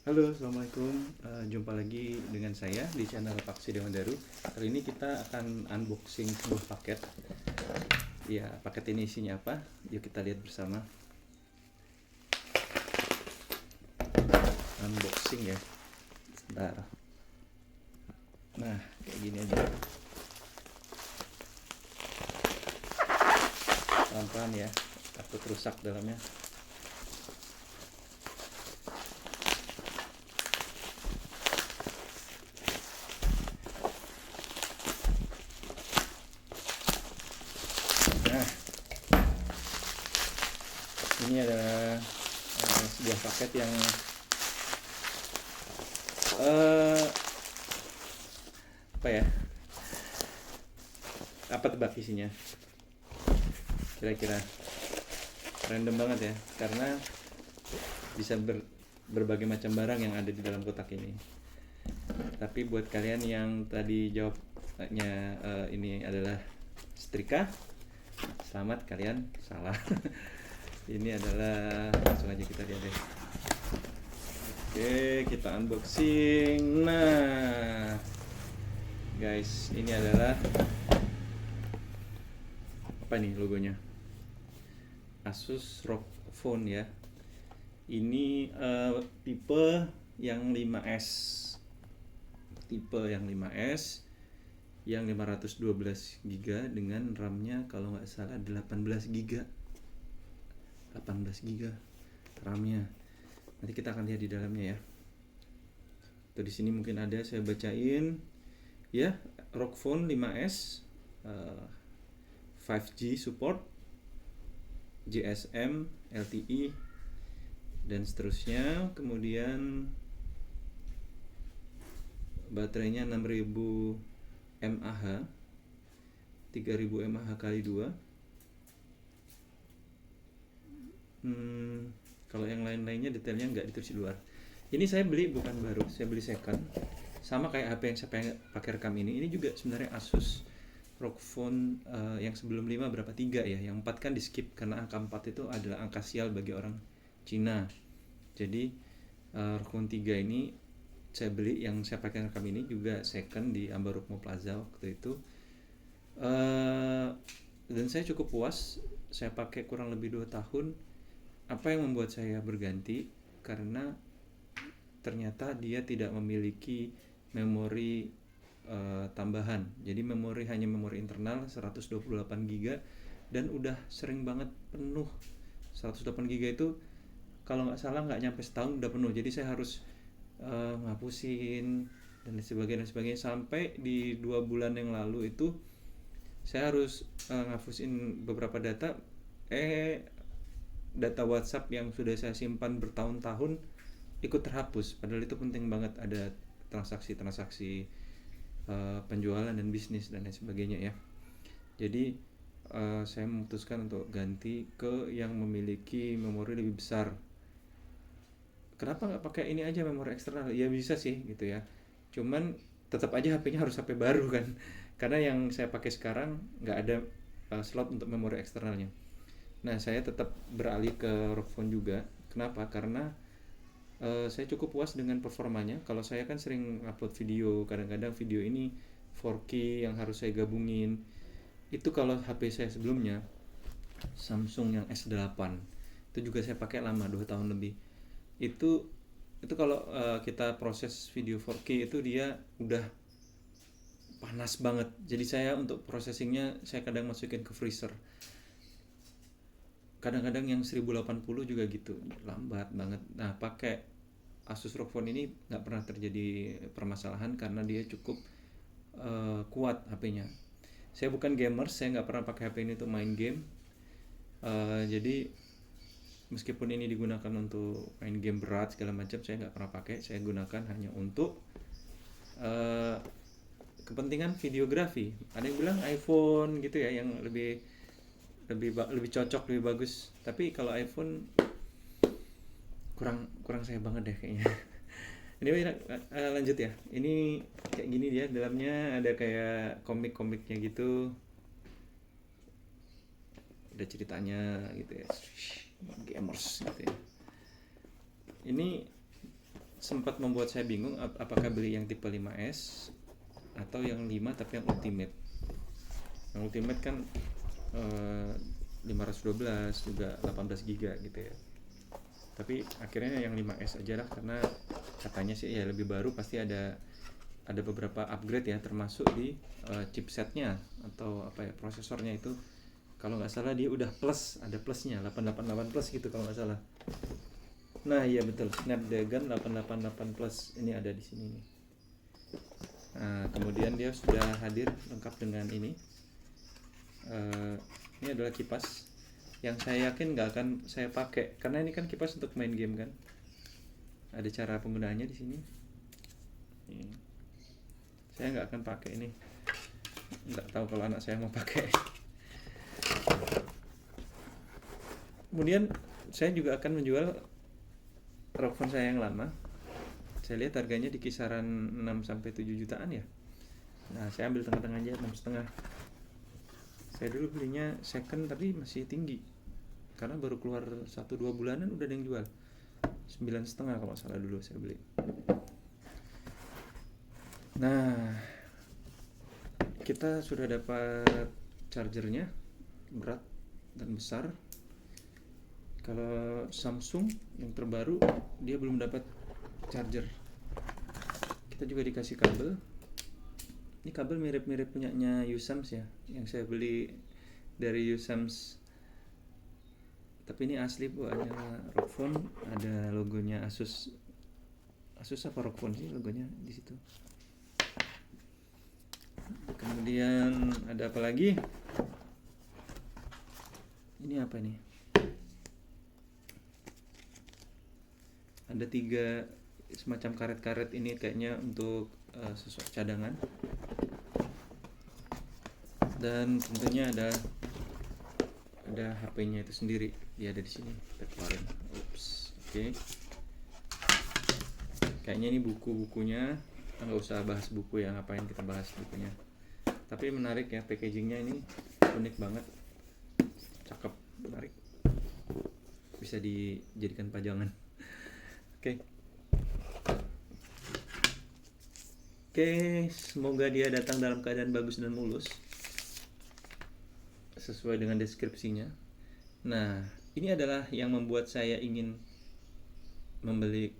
Halo, Assalamualaikum. Jumpa lagi dengan saya di channel Paksi Dewan Daru. Kali ini kita akan unboxing sebuah paket. Ya, paket ini isinya apa? Yuk kita lihat bersama. Unboxing ya. Sebentar. Nah, kayak gini aja. Pelan-pelan ya. Takut rusak dalamnya. Nah, ini adalah sebuah paket yang apa ya? Apa tebak isinya? Kira-kira random banget ya, karena bisa berbagai macam barang yang ada di dalam kotak ini. Tapi buat kalian yang tadi jawabnya ini adalah setrika, selamat, kalian salah. Ini adalah, langsung aja kita lihat deh. Oke, kita unboxing. Nah, guys, ini adalah apa nih logonya? Asus ROG Phone ya. Ini tipe yang 5S. Tipe yang 5S yang 512 GB dengan RAM-nya kalau nggak salah 18 GB. 18 GB RAM-nya. Nanti kita akan lihat di dalamnya ya. Tuh di sini mungkin ada, saya bacain ya. ROG Phone 5S 5G support, GSM, LTE dan seterusnya. Kemudian baterainya 6000 mAh, 3000 mAh kali 2. Kalau yang lain-lainnya detailnya nggak ditulis di luar. Ini saya beli bukan baru, saya beli second. Sama kayak HP yang saya pakai rekam ini. Ini juga sebenarnya Asus ROG Phone yang sebelum 5 berapa 3 ya. Yang 4 kan di skip karena angka 4 itu adalah angka sial bagi orang Cina. Jadi ROG Phone 3 ini saya beli, yang saya pakai rekam ini juga second di Ambarukmo Plaza waktu itu. Dan saya cukup puas. Saya pakai kurang lebih 2 tahun. Apa yang membuat saya berganti? Karena ternyata dia tidak memiliki memori tambahan. Jadi hanya memori internal 128 GB dan udah sering banget penuh. 128 GB itu kalau nggak salah nggak nyampe setahun udah penuh. Jadi saya harus ngapusin dan sebagainya sampai di 2 bulan yang lalu itu saya harus ngapusin beberapa data. Data WhatsApp yang sudah saya simpan bertahun-tahun ikut terhapus, padahal itu penting banget, ada transaksi-transaksi penjualan dan bisnis dan lain sebagainya ya. Jadi saya memutuskan untuk ganti ke yang memiliki memori lebih besar. Kenapa nggak pakai ini aja, memori eksternal? Ya bisa sih gitu ya, cuman tetap aja HP-nya harus HP baru kan, karena yang saya pakai sekarang nggak ada slot untuk memori eksternalnya. Nah, saya tetap beralih ke ROG Phone juga. Kenapa? Karena saya cukup puas dengan performanya. Kalau saya kan sering upload video, kadang-kadang video ini 4K yang harus saya gabungin. Itu kalau HP saya sebelumnya Samsung yang S8, itu juga saya pakai lama, 2 tahun lebih. Itu kalau kita proses video 4K itu dia udah panas banget. Jadi saya untuk processingnya saya kadang masukin ke freezer. Kadang-kadang yang 1080 juga gitu, lambat banget. Nah, pakai Asus ROG Phone ini nggak pernah terjadi permasalahan karena dia cukup kuat HP-nya. Saya bukan gamer, saya nggak pernah pakai HP ini untuk main game. Jadi meskipun ini digunakan untuk main game berat segala macam, saya nggak pernah pakai. Saya gunakan hanya untuk kepentingan videografi. Ada yang bilang iPhone gitu ya, yang lebih cocok, lebih bagus. Tapi kalau iPhone kurang saya banget deh kayaknya. Ini lanjut ya. Ini kayak gini dia, dalamnya ada kayak komik-komiknya gitu. Ada ceritanya gitu ya. Gamers gitu ya. Ini sempat membuat saya bingung apakah beli yang tipe 5S atau yang 5 tapi yang ultimate. Yang ultimate kan 512 juga 18 GB gitu ya. Tapi akhirnya yang 5S aja lah, karena katanya sih ya lebih baru, pasti ada beberapa upgrade ya, termasuk di chipsetnya atau apa ya, prosesornya itu. Kalau nggak salah dia udah plus, ada plusnya 888 plus gitu kalau nggak salah. Nah iya betul, Snapdragon 888 plus ini ada di sini nih. Nah, kemudian dia sudah hadir lengkap dengan ini. Ini adalah kipas yang saya yakin nggak akan saya pakai, karena ini kan kipas untuk main game kan. Ada cara penggunaannya di sini. Saya nggak akan pakai ini. Nggak tahu kalau anak saya mau pakai. Kemudian saya juga akan menjual ROG Phone saya yang lama. Saya lihat harganya di kisaran 6-7 jutaan ya. Nah, saya ambil tengah-tengah aja, 6,5. Saya dulu belinya second tapi masih tinggi, karena baru keluar 1-2 bulanan udah ada yang jual 9,5 kalau salah dulu saya beli. Nah, kita sudah dapat chargernya, berat dan besar. Kalau Samsung yang terbaru dia belum dapat charger. Kita juga dikasih kabel. Ini kabel mirip-mirip punyanya Usams ya, yang saya beli dari Usams. Tapi ini asli buatnya ROG Phone, ada logonya Asus. Asus apa ROG Phone sih logonya di situ. Kemudian ada apa lagi? Ini apa nih? Ada 3 semacam karet-karet, ini kayaknya untuk sesuatu cadangan. Dan tentunya ada HP-nya itu sendiri, dia ada di sini. Kita keluarin. Oke. Kayaknya ini buku-bukunya. Kita nggak usah bahas buku ya, ngapain kita bahas bukunya. Tapi menarik ya, packagingnya ini unik banget, cakep, menarik, bisa dijadikan pajangan. Oke, semoga dia datang dalam keadaan bagus dan mulus sesuai dengan deskripsinya. Nah, ini adalah yang membuat saya ingin membeli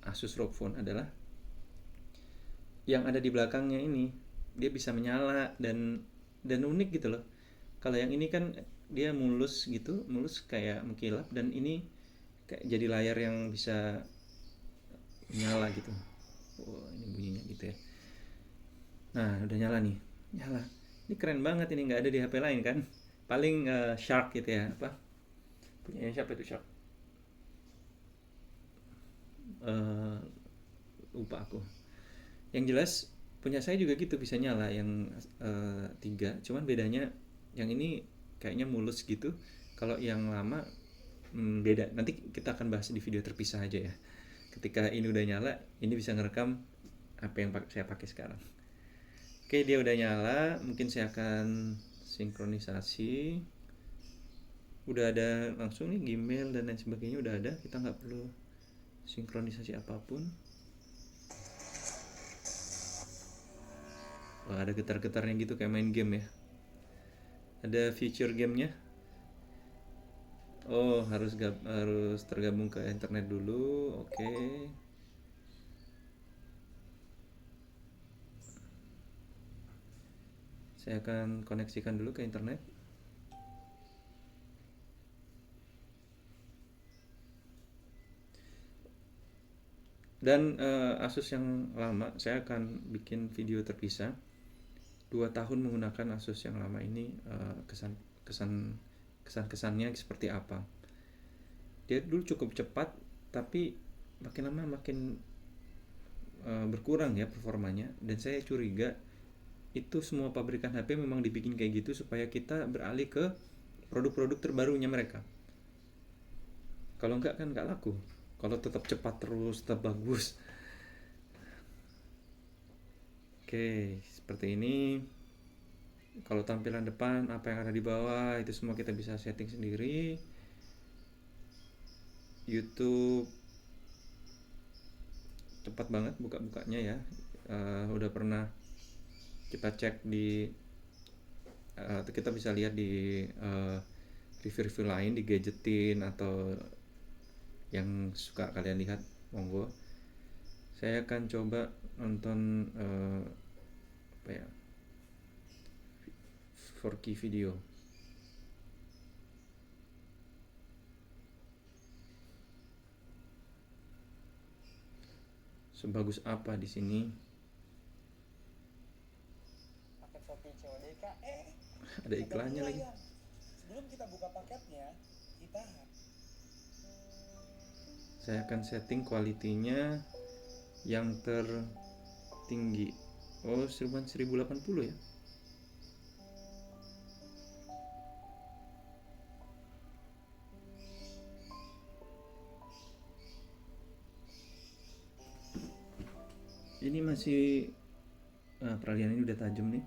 Asus ROG Phone, adalah yang ada di belakangnya ini. Dia bisa menyala dan unik gitu loh. Kalau yang ini kan dia mulus gitu, mulus kayak mengkilap, dan ini kayak jadi layar yang bisa menyala gitu. Oh, ini bunyinya gitu ya. Nah, udah nyala nih. Nyala. Ini keren banget, ini nggak ada di HP lain kan. Paling Shark gitu ya, apa? Punyanya siapa itu Shark? Lupa aku. Yang jelas punya saya juga gitu, bisa nyala yang 3. Cuman bedanya yang ini kayaknya mulus gitu. Kalau yang lama beda. Nanti kita akan bahas di video terpisah aja ya. Ketika ini udah nyala, ini bisa ngerekam apa yang saya pakai sekarang. Oke, dia udah nyala. Mungkin saya akan sinkronisasi. Udah ada langsung nih Gmail dan lain sebagainya, udah ada. Kita nggak perlu sinkronisasi apapun. Wah, ada getar-getarnya gitu kayak main game ya. Ada feature gamenya. Oh, harus tergabung ke internet dulu. Oke. Saya akan koneksikan dulu ke internet. Dan Asus yang lama saya akan bikin video terpisah. 2 tahun menggunakan Asus yang lama ini, kesan-kesannya seperti apa. Dia dulu cukup cepat, tapi makin lama makin berkurang ya performanya. Dan saya curiga itu semua pabrikan HP memang dibikin kayak gitu supaya kita beralih ke produk-produk terbarunya mereka. Kalau enggak kan enggak laku. Kalau tetap cepat terus, tetap bagus. Oke, seperti ini. Kalau tampilan depan, apa yang ada di bawah, itu semua kita bisa setting sendiri. YouTube, cepat banget buka-bukanya ya. Udah pernah kita cek di kita bisa lihat di review-review lain di Gadgetin atau yang suka kalian lihat, monggo. Saya akan coba nonton apa ya, 4K video. Sebagus apa di sini? Paket 4K COD Kak. Ada iklannya lagi. Sebelum kita buka paketnya, kita Saya akan setting kualitinya yang tertinggi. Oh, 1080 ya. Ini masih peralihan ini udah tajam nih.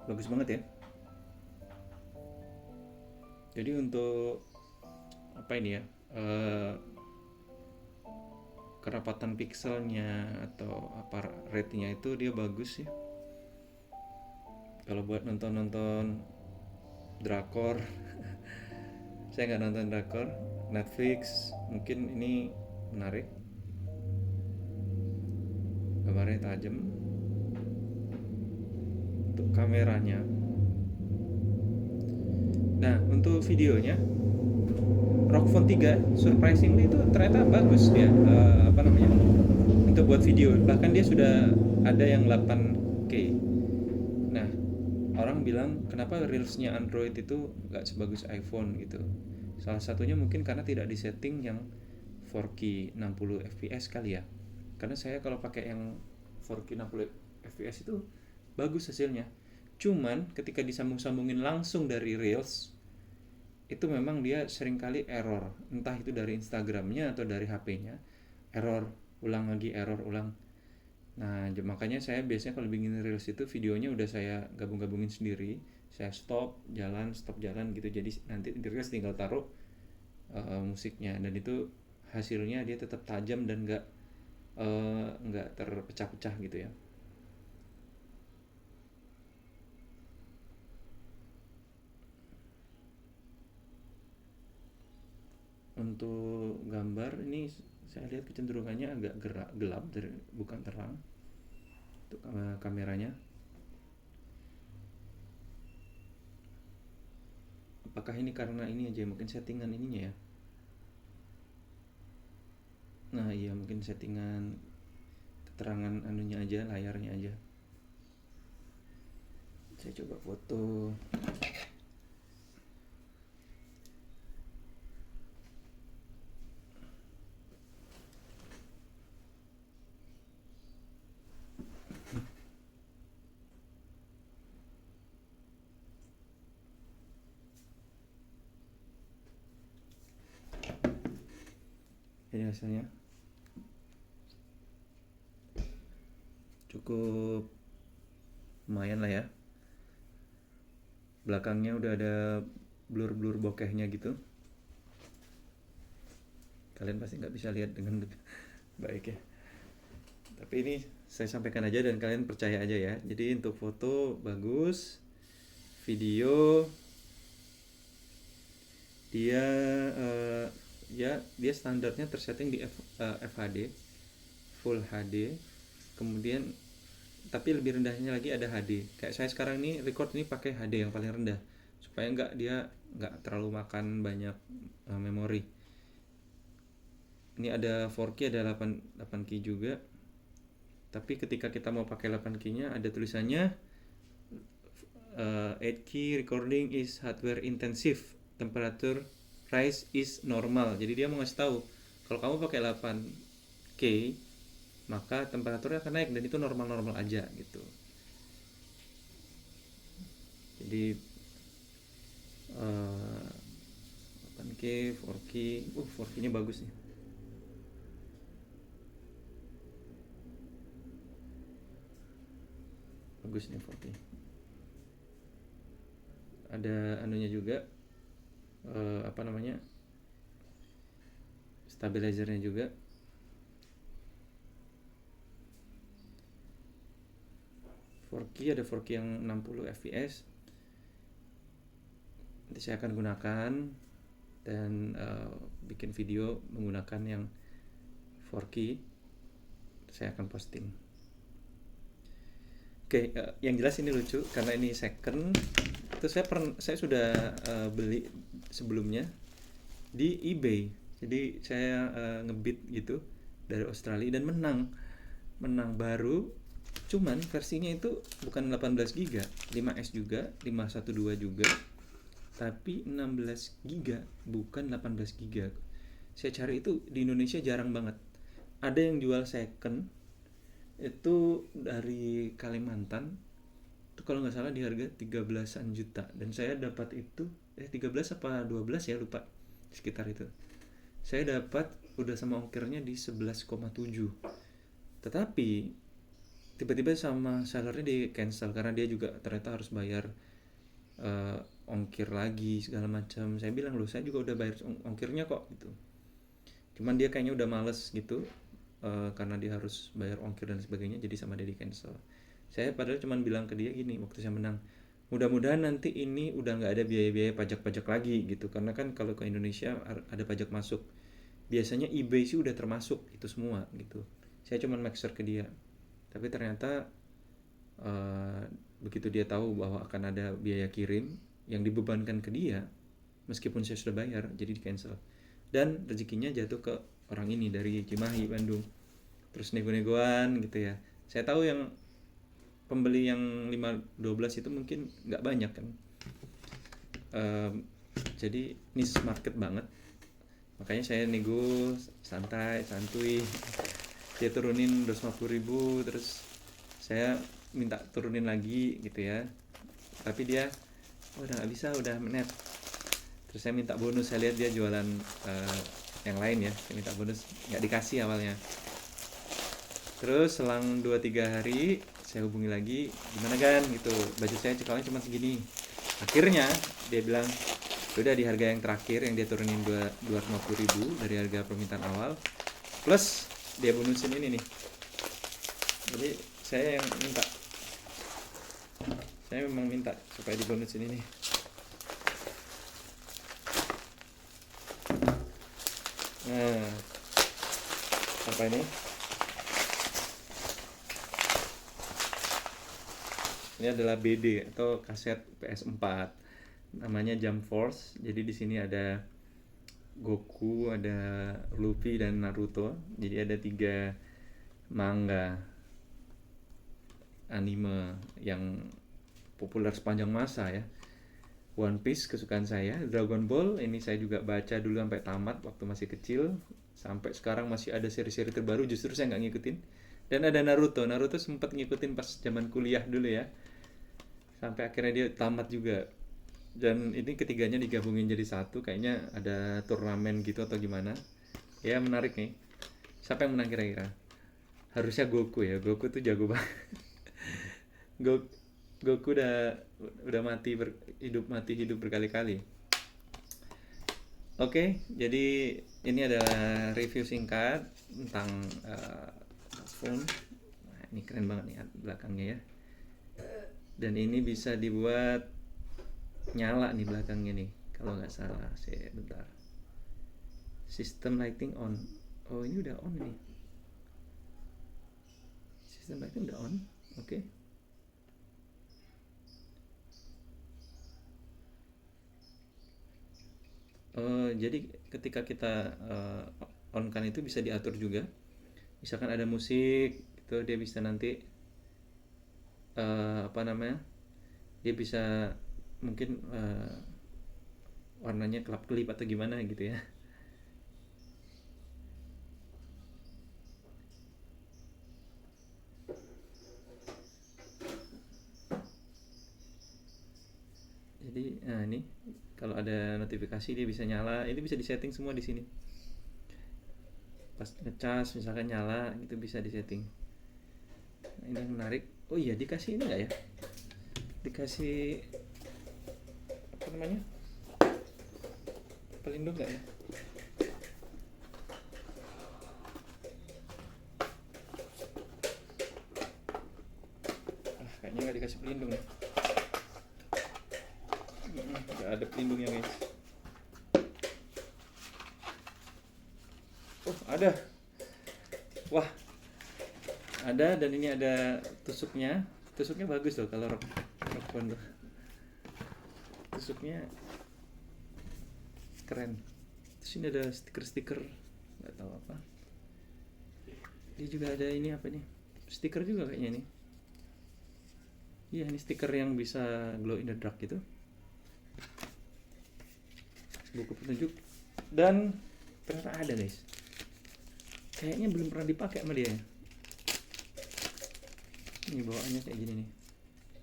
Bagus banget ya. Jadi untuk apa ini ya, kerapatan pixelnya atau apa ratingnya itu dia bagus ya. Kalau buat nonton drakor saya nggak nonton drakor, Netflix mungkin ini menarik, gambarnya tajam. Untuk kameranya, nah untuk videonya ROG Phone 3 surprisingly itu ternyata bagus ya, apa namanya, untuk buat video. Bahkan dia sudah ada yang 8K. Nah, orang bilang kenapa reelsnya Android itu nggak sebagus iPhone gitu. Salah satunya mungkin karena tidak disetting yang 4K 60 fps kali ya. Karena saya kalau pakai yang 4K 60 fps itu bagus hasilnya. Cuman ketika disambung-sambungin langsung dari reels itu memang dia seringkali error, entah itu dari Instagramnya atau dari HP-nya, error, ulang lagi, error, ulang. Nah, makanya saya biasanya kalau bikin reels itu videonya udah saya gabung-gabungin sendiri, saya stop jalan gitu, jadi nanti di reels tinggal taruh musiknya, dan itu hasilnya dia tetap tajam dan nggak terpecah-pecah gitu ya. Untuk gambar ini saya lihat kecenderungannya agak gelap, bukan terang. Untuk kameranya, apakah ini karena ini aja mungkin settingan ininya ya. Nah iya, mungkin settingan keterangan anunya aja, layarnya aja. Saya coba foto. Ini hasilnya cukup lumayan lah ya. Belakangnya udah ada blur bokehnya gitu. Kalian pasti nggak bisa lihat dengan baik ya. Tapi ini saya sampaikan aja dan kalian percaya aja ya. Jadi untuk foto bagus, video dia ya dia standarnya tersetting di FHD, Full HD. Kemudian tapi lebih rendahnya lagi ada HD. Kayak saya sekarang nih record ini pakai HD yang paling rendah supaya nggak terlalu makan banyak memori. Ini ada 4K, ada 8K juga. Tapi ketika kita mau pakai 8K-nya ada tulisannya 8K recording is hardware intensive, temperature rise is normal. Jadi dia mau ngasih tahu kalau kamu pakai 8K maka temperaturnya akan naik dan itu normal-normal aja gitu. Jadi 8K, 4K, 4K-nya bagus nih. bagus nih 4K. Ada anunya juga, stabilizernya juga. Ada 4K yang 60 fps. Nanti saya akan gunakan dan bikin video menggunakan yang 4K. Saya akan posting. Oke, yang jelas ini lucu karena ini second. Itu saya sudah beli sebelumnya di eBay. Jadi saya ngebid gitu dari Australia dan menang baru. Cuman versinya itu bukan 18 GB, 5S juga, 512 juga, tapi 16 GB, bukan 18 GB. Saya cari itu di Indonesia jarang banget. Ada yang jual second itu dari Kalimantan. Itu kalau nggak salah di harga 13-an juta, dan saya dapat itu 13 apa 12 ya, lupa, sekitar itu. Saya dapat udah sama ongkirnya di 11,7. Tetapi tiba-tiba sama sellernya di cancel karena dia juga ternyata harus bayar ongkir lagi segala macam. Saya bilang, loh saya juga udah bayar ongkirnya kok gitu. Cuman dia kayaknya udah males gitu, karena dia harus bayar ongkir dan sebagainya, jadi sama dia di cancel. Saya padahal cuman bilang ke dia gini waktu saya menang, mudah-mudahan nanti ini udah nggak ada biaya-biaya pajak-pajak lagi gitu, karena kan kalau ke Indonesia ada pajak masuk. Biasanya eBay sih udah termasuk itu semua gitu. Saya cuman make sure ke dia. Tapi ternyata begitu dia tahu bahwa akan ada biaya kirim yang dibebankan ke dia, meskipun saya sudah bayar, jadi di cancel. Dan rezekinya jatuh ke orang ini dari Cimahi, Bandung. Terus nego-negoan gitu ya. Saya tahu yang pembeli yang 512 itu mungkin nggak banyak kan. Jadi niche market banget. Makanya saya nego santuy. Dia turunin 250.000, terus saya minta turunin lagi gitu ya. Tapi dia udah nggak bisa, udah menet. Terus saya minta bonus, saya lihat dia jualan yang lain ya, saya minta bonus, nggak dikasih awalnya. Terus selang 2-3 hari saya hubungi lagi, gimana kan gitu, budget saya cekalnya cuma segini. Akhirnya dia bilang udah di harga yang terakhir yang dia turunin 250.000 dari harga permintaan awal, plus dia bonusin ini nih. Jadi saya yang minta, saya memang minta supaya dibonusin ini. Nah, apa ini? Ini adalah BD atau kaset PS4. Namanya Jump Force. Jadi di sini ada Goku, ada Luffy dan Naruto. Jadi ada 3 manga anime yang populer sepanjang masa ya. One Piece kesukaan saya, Dragon Ball ini saya juga baca dulu sampai tamat waktu masih kecil, sampai sekarang masih ada seri-seri terbaru, justru saya nggak ngikutin. Dan ada Naruto sempat ngikutin pas zaman kuliah dulu ya, sampai akhirnya dia tamat juga. Dan ini ketiganya digabungin jadi satu, kayaknya ada turnamen gitu atau gimana ya, menarik nih. Siapa yang menang kira-kira? Harusnya Goku ya, Goku tuh jago banget. Goku udah hidup berkali-kali. Oke, jadi ini adalah review singkat tentang phone. Nah, ini keren banget nih belakangnya ya. Dan ini bisa dibuat nyala nih belakangnya nih, kalau nggak salah. Saya bentar. System lighting on. Oh, ini udah on nih. System lighting udah on. Oke. Jadi ketika kita on kan itu bisa diatur juga. Misalkan ada musik itu dia bisa nanti dia bisa mungkin warnanya kelap-kelip atau gimana gitu ya. Jadi ini kalau ada notifikasi dia bisa nyala. Ini bisa disetting semua di sini. Pas ngecas misalkan nyala gitu bisa disetting. Nah, ini yang menarik. Oh iya, dikasih ini nggak ya, dikasih apa namanya, pelindung nggak ya? Kayaknya nggak dikasih pelindung nih. Nggak ada pelindungnya guys. Oh ada, wah ada, dan ini ada tusuknya. Tusuknya bagus loh kalau Rock Band tuh. Tusuknya keren. Terus ini ada stiker-stiker, nggak tahu apa. Dia juga ada ini apa nih? Stiker juga kayaknya nih. Iya, ini stiker yang bisa glow in the dark gitu. Buku petunjuk, dan ternyata ada guys. Kayaknya belum pernah dipakai sama dia. Ini bawaannya kayak gini nih,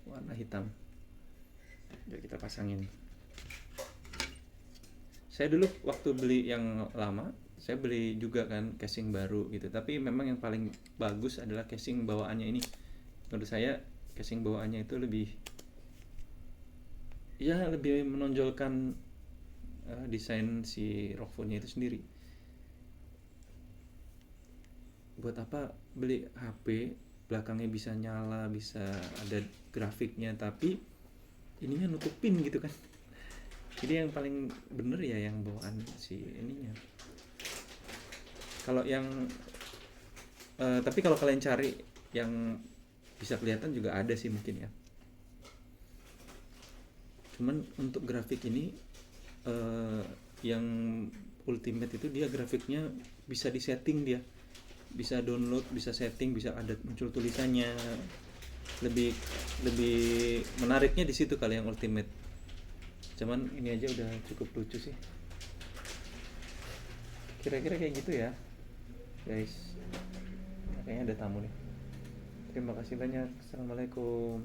warna hitam. Jadi kita pasangin. Saya dulu waktu beli yang lama, saya beli juga kan casing baru gitu. Tapi memang yang paling bagus adalah casing bawaannya ini. Menurut saya casing bawaannya itu lebih menonjolkan desain si ROG Phone-nya itu sendiri. Buat apa beli HP belakangnya bisa nyala, bisa ada grafiknya, tapi ininya nutupin gitu kan. Jadi yang paling bener ya yang bawaan si ininya. Kalau yang tapi kalau kalian cari yang bisa kelihatan juga ada sih mungkin ya. Cuman untuk grafik ini yang Ultimate itu dia grafiknya bisa disetting, dia bisa download, bisa setting, bisa ada muncul tulisannya. Lebih menariknya di situ kali yang Ultimate. Cuman ini aja udah cukup lucu sih. Kira-kira kayak gitu ya guys. Kayaknya ada tamu nih. Terima kasih banyak. Assalamualaikum.